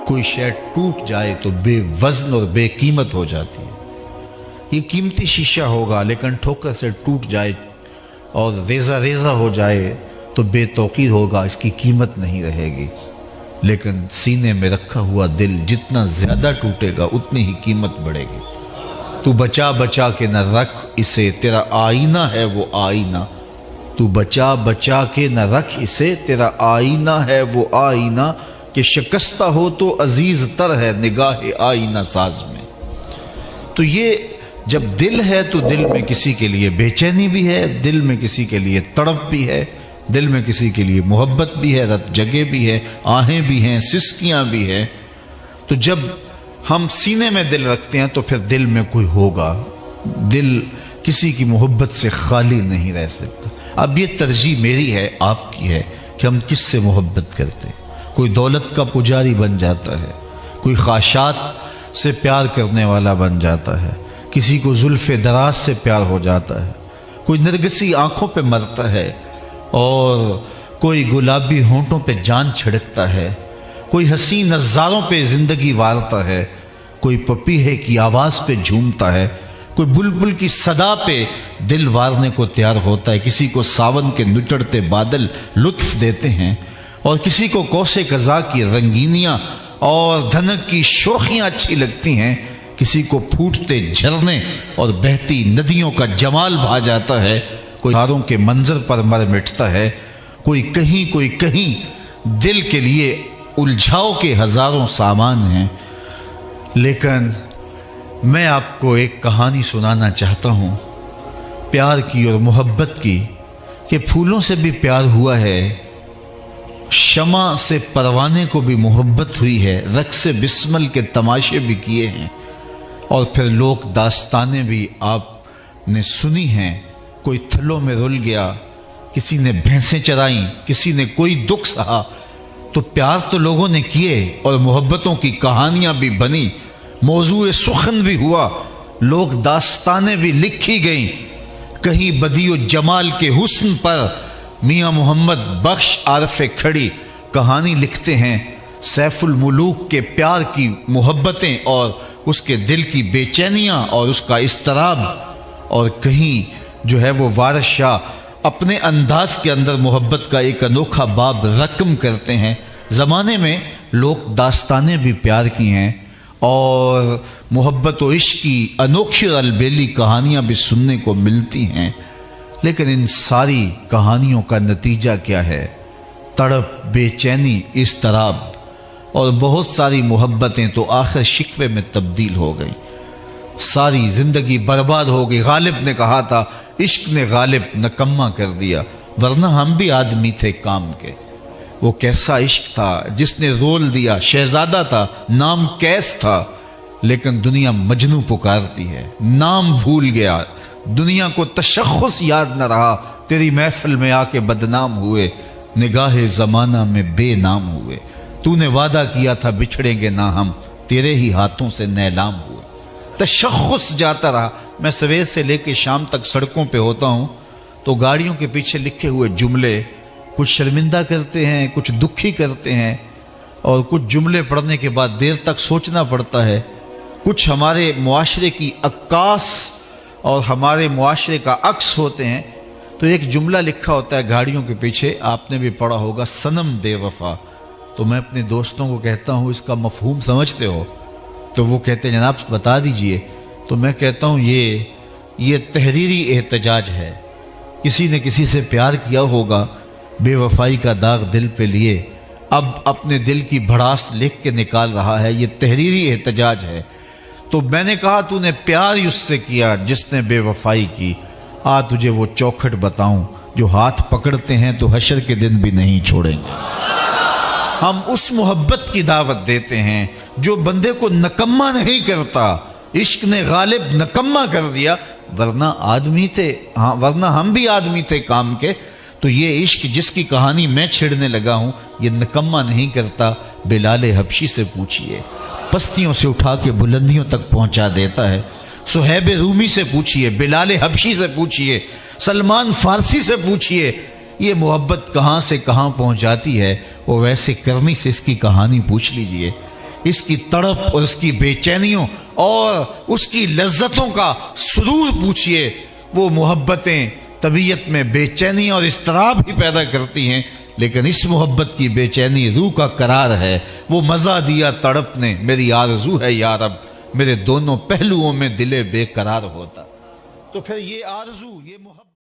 کوئی شے ٹوٹ جائے تو بے وزن اور بے قیمت ہو جاتی ہے۔ یہ قیمتی شیشہ ہوگا لیکن ٹھوکر سے ٹوٹ جائے اور ریزہ ریزہ ہو جائے تو بے توقیر ہوگا، اس کی قیمت نہیں رہے گی۔ لیکن سینے میں رکھا ہوا دل جتنا زیادہ ٹوٹے گا اتنی ہی قیمت بڑھے گی۔ تو بچا بچا کے نہ رکھ اسے، تیرا آئینہ ہے وہ آئینہ۔ تو بچا بچا کے نہ رکھ اسے، تیرا آئینہ ہے وہ آئینہ، کہ شکستہ ہو تو عزیز تر ہے نگاہ آئینہ ساز میں۔ تو یہ جب دل ہے تو دل میں کسی کے لیے بے چینی بھی ہے، دل میں کسی کے لیے تڑپ بھی ہے، دل میں کسی کے لیے محبت بھی ہے، رت جگہ بھی ہے، آہیں بھی ہیں، سسکیاں بھی ہیں۔ تو جب ہم سینے میں دل رکھتے ہیں تو پھر دل میں کوئی ہوگا، دل کسی کی محبت سے خالی نہیں رہ سکتا۔ اب یہ ترجیح میری ہے، آپ کی ہے کہ ہم کس سے محبت کرتے ہیں۔ کوئی دولت کا پجاری بن جاتا ہے، کوئی خواہشات سے پیار کرنے والا بن جاتا ہے، کسی کو زلف دراز سے پیار ہو جاتا ہے، کوئی نرگسی آنکھوں پہ مرتا ہے اور کوئی گلابی ہونٹوں پہ جان چھڑکتا ہے، کوئی حسین نظاروں پہ زندگی وارتا ہے، کوئی پپیہے کی آواز پہ جھومتا ہے، کوئی بلبل کی صدا پہ دل وارنے کو تیار ہوتا ہے، کسی کو ساون کے نچڑتے بادل لطف دیتے ہیں اور کسی کو کوسے قضا کی رنگینیاں اور دھنک کی شوخیاں اچھی لگتی ہیں، کسی کو پھوٹتے جھرنے اور بہتی ندیوں کا جمال بھا جاتا ہے، کوئی تاروں کے منظر پر مر مٹتا ہے، کوئی کہیں دل کے لیے الجھاؤ کے ہزاروں سامان ہیں۔ لیکن میں آپ کو ایک کہانی سنانا چاہتا ہوں پیار کی اور محبت کی، کہ پھولوں سے بھی پیار ہوا ہے، شمع سے پروانے کو بھی محبت ہوئی ہے، رقص بسمل کے تماشے بھی کیے ہیں، اور پھر لوک داستانیں بھی آپ نے سنی ہیں۔ کوئی تھلوں میں رل گیا، کسی نے بھینسیں چرائیں، کسی نے کوئی دکھ سہا۔ تو پیار تو لوگوں نے کیے اور محبتوں کی کہانیاں بھی بنی، موضوع سخن بھی ہوا، لوک داستانیں بھی لکھی گئیں۔ کہیں بدیع و جمال کے حسن پر میاں محمد بخش عارف کھڑی کہانی لکھتے ہیں، سیف الملوک کے پیار کی محبتیں اور اس کے دل کی بے چینیاں اور اس کا اضطراب، اور کہیں جو ہے وہ وارث شاہ اپنے انداز کے اندر محبت کا ایک انوکھا باب رقم کرتے ہیں۔ زمانے میں لوک داستانیں بھی پیار کی ہیں اور محبت و عشق کی انوکھی اور البیلی کہانیاں بھی سننے کو ملتی ہیں، لیکن ان ساری کہانیوں کا نتیجہ کیا ہے؟ تڑپ، بے چینی، اضطراب، اور بہت ساری محبتیں تو آخر شکوے میں تبدیل ہو گئیں، ساری زندگی برباد ہو گئی۔ غالب نے کہا تھا عشق نے غالب نکما کر دیا، ورنہ ہم بھی آدمی تھے کام کے۔ وہ کیسا عشق تھا جس نے رول دیا، شہزادہ تھا، نام کیس تھا، لیکن دنیا مجنوں پکارتی ہے، نام بھول گیا، دنیا کو تشخص یاد نہ رہا، تیری محفل میں آ کے بدنام ہوئے، نگاہ زمانہ میں بے نام ہوئے۔ تو نے وعدہ کیا تھا بچھڑیں گے نہ ہم، تیرے ہی ہاتھوں سے نیلام ہوئے۔ تشخص جاتا رہا۔ میں سویر سے لے کے شام تک سڑکوں پہ ہوتا ہوں تو گاڑیوں کے پیچھے لکھے ہوئے جملے کچھ شرمندہ کرتے ہیں، کچھ دکھی کرتے ہیں، اور کچھ جملے پڑھنے کے بعد دیر تک سوچنا پڑتا ہے۔ کچھ ہمارے معاشرے کی عکاس اور ہمارے معاشرے کا عکس ہوتے ہیں۔ تو ایک جملہ لکھا ہوتا ہے گاڑیوں کے پیچھے، آپ نے بھی پڑھا ہوگا، صنم بے وفا۔ تو میں اپنے دوستوں کو کہتا ہوں اس کا مفہوم سمجھتے ہو؟ تو وہ کہتے ہیں جناب بتا دیجئے۔ تو میں کہتا ہوں یہ تحریری احتجاج ہے، کسی نے کسی سے پیار کیا ہوگا، بے وفائی کا داغ دل پہ لیے، اب اپنے دل کی بھڑاس لکھ کے نکال رہا ہے، یہ تحریری احتجاج ہے۔ تو میں نے کہا تو نے پیار اس سے کیا جس نے بے وفائی کی، آ تجھے وہ چوکھٹ بتاؤں جو ہاتھ پکڑتے ہیں تو حشر کے دن بھی نہیں چھوڑیں گے۔ ہم اس محبت کی دعوت دیتے ہیں جو بندے کو نکما نہیں کرتا۔ عشق نے غالب نکما کر دیا، ورنہ آدمی تھے، ورنہ ہم بھی آدمی تھے کام کے۔ تو یہ عشق جس کی کہانی میں چھڑنے لگا ہوں یہ نکما نہیں کرتا۔ بلال حبشی سے پوچھئے، پستیوں سے اٹھا کے بلندیوں تک پہنچا دیتا ہے۔ صہیب رومی سے پوچھئے، بلال حبشی سے پوچھئے، سلمان فارسی سے پوچھئے، یہ محبت کہاں سے کہاں پہنچاتی ہے، اور ویسے کرنی سے اس کی کہانی پوچھ لیجئے۔ اس کی تڑپ اور اس کی بے چینیوں اور اس کی لذتوں کا سرور پوچھئے۔ وہ محبتیں طبیعت میں بے چینی اور اضطراب ہی پیدا کرتی ہیں، لیکن اس محبت کی بے چینی روح کا قرار ہے۔ وہ مزہ دیا تڑپ نے، میری آرزو ہے یا رب، میرے دونوں پہلوؤں میں دل بے قرار ہوتا۔ تو پھر یہ آرزو، یہ محبت